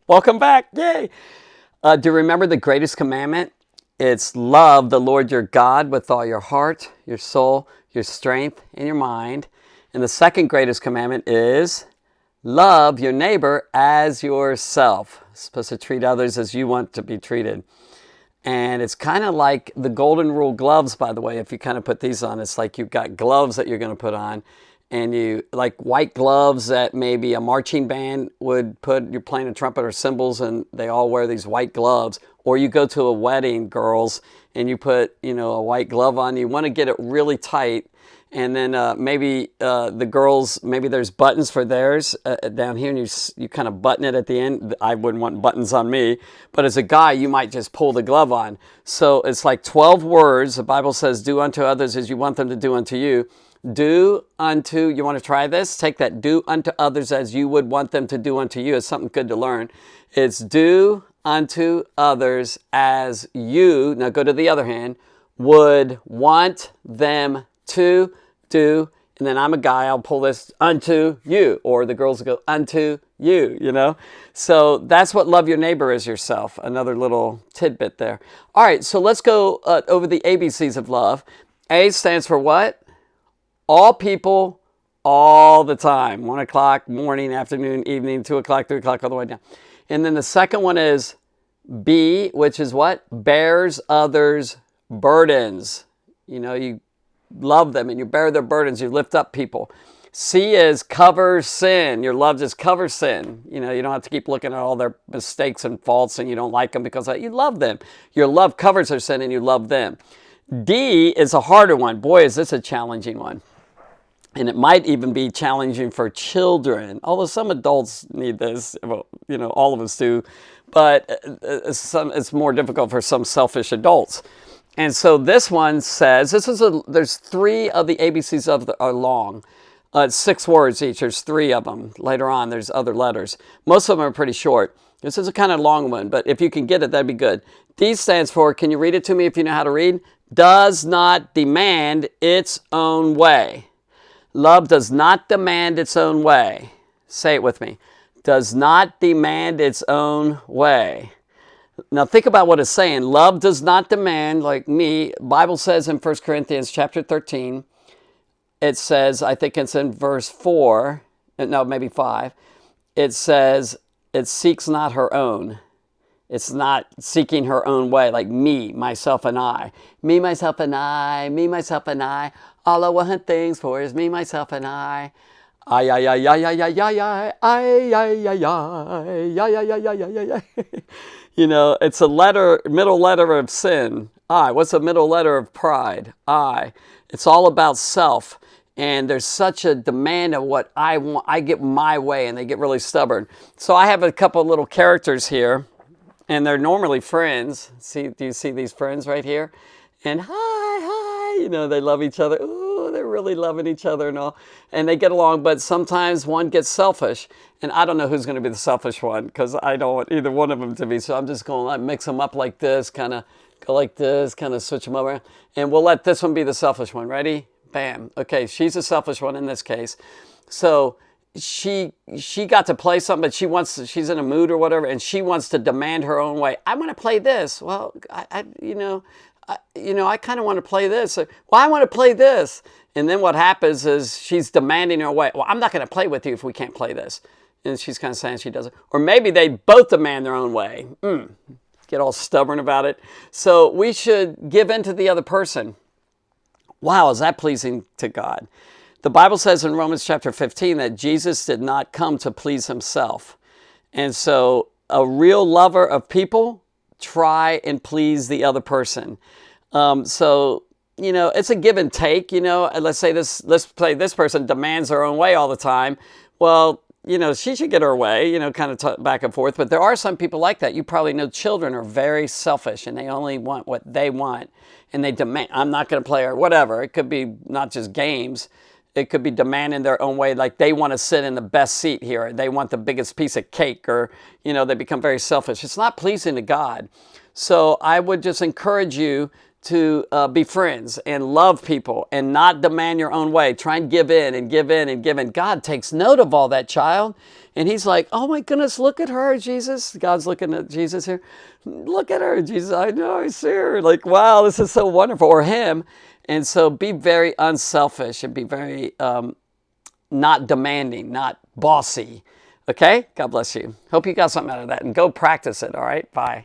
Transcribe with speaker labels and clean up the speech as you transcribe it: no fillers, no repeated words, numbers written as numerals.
Speaker 1: Welcome back. Yay. Do you remember the greatest commandment? It's love the Lord your God with all your heart, your soul, your strength, and your mind. And the second greatest commandment is love your neighbor as yourself. You're supposed to treat others as you want to be treated. And it's kind of like the golden rule gloves, by the way, if you kind of put these on. It's like you've got gloves that you're going to put on. And you, like white gloves that maybe a marching band would put, you're playing a trumpet or cymbals and they all wear these white gloves. Or you go to a wedding, girls, and you put, a white glove on. You want to get it really tight. And then maybe the girls, maybe there's buttons for theirs down here, and you kind of button it at the end. I wouldn't want buttons on me, but as a guy, you might just pull the glove on. So it's like 12 words. The Bible says, do unto others as you want them to do unto you. Do unto, you want to try this? Take that, do unto others as you would want them to do unto you. It's something good to learn. It's do unto others as you, now go to the other hand, would want them to do. And then I'm a guy, I'll pull this unto you. Or the girls will go unto you, So that's what love your neighbor as yourself. Another little tidbit there. All right, so let's go over the ABCs of love. A stands for what? All people, all the time. 1 o'clock, morning, afternoon, evening, 2 o'clock, 3 o'clock, all the way down. And then the second one is B, which is what? Bears others' burdens. You love them and you bear their burdens. You lift up people. C is cover sin. Your love just covers sin. You don't have to keep looking at all their mistakes and faults and you don't like them because you love them. Your love covers their sin and you love them. D is a harder one. Boy, is this a challenging one. And it might even be challenging for children, although some adults need this, all of us do, but it's more difficult for some selfish adults. And so this one says, there's 3 of the ABCs are long. 6 words each, there's 3 of them. Later on, there's other letters. Most of them are pretty short. This is a kind of long one, but if you can get it, that'd be good. D stands for, can you read it to me if you know how to read? Does not demand its own way. Love does not demand its own way. Say it with me. Does not demand its own way. Now think about what it's saying. Love does not demand, like me. Bible says in 1 Corinthians chapter 13, it says, I think it's in verse 4, no, maybe 5. It says, it seeks not her own. It's not seeking her own way, like me, myself, and I. Me, myself, and I. Me, myself, and I. All I want things for is me, myself, and I. Ay, ay, ay, ay, ay, ay, ay, ay, ay, ay, ay, ay, ay, ay, ay, ay, ay. It's a middle letter of sin. I. What's the middle letter of pride? I. It's all about self. And there's such a demand of what I want. I get my way, and they get really stubborn. So I have a couple of little characters here. And they're normally friends. Do you see these friends right here? And hi, they love each other. Ooh, they're really loving each other and all. And they get along, but sometimes one gets selfish. And I don't know who's going to be the selfish one because I don't want either one of them to be. So I'm just going to mix them up like this, kind of go like this, kind of switch them over. And we'll let this one be the selfish one. Ready? Bam. Okay, she's the selfish one in this case. So she got to play something, but she's in a mood or whatever, and she wants to demand her own way. I want to play this. Well, I kind of want to play this. Well, I want to play this. And then what happens is she's demanding her way. Well, I'm not going to play with you if we can't play this. And she's kind of saying she doesn't. Or maybe they both demand their own way. Get all stubborn about it. So we should give in to the other person. Wow, is that pleasing to God? The Bible says in Romans chapter 15 that Jesus did not come to please himself. And so a real lover of people, try and please the other person. It's a give and take, let's say this person demands her own way all the time. Well, she should get her way, kind of back and forth. But there are some people like that. You probably know children are very selfish and they only want what they want. And they demand, I'm not going to play or whatever. It could be not just games. It could be demanding their own way, like they want to sit in the best seat here. They want the biggest piece of cake or, they become very selfish. It's not pleasing to God. So I would just encourage you to be friends and love people and not demand your own way. Try and give in and give in and give in. God takes note of all that, child. And he's like, oh my goodness, look at her, Jesus. God's looking at Jesus here. Look at her, Jesus. I know, I see her. Like, wow, this is so wonderful. Or him. And so be very unselfish and be very not demanding, not bossy. Okay? God bless you. Hope you got something out of that. And go practice it, all right? Bye.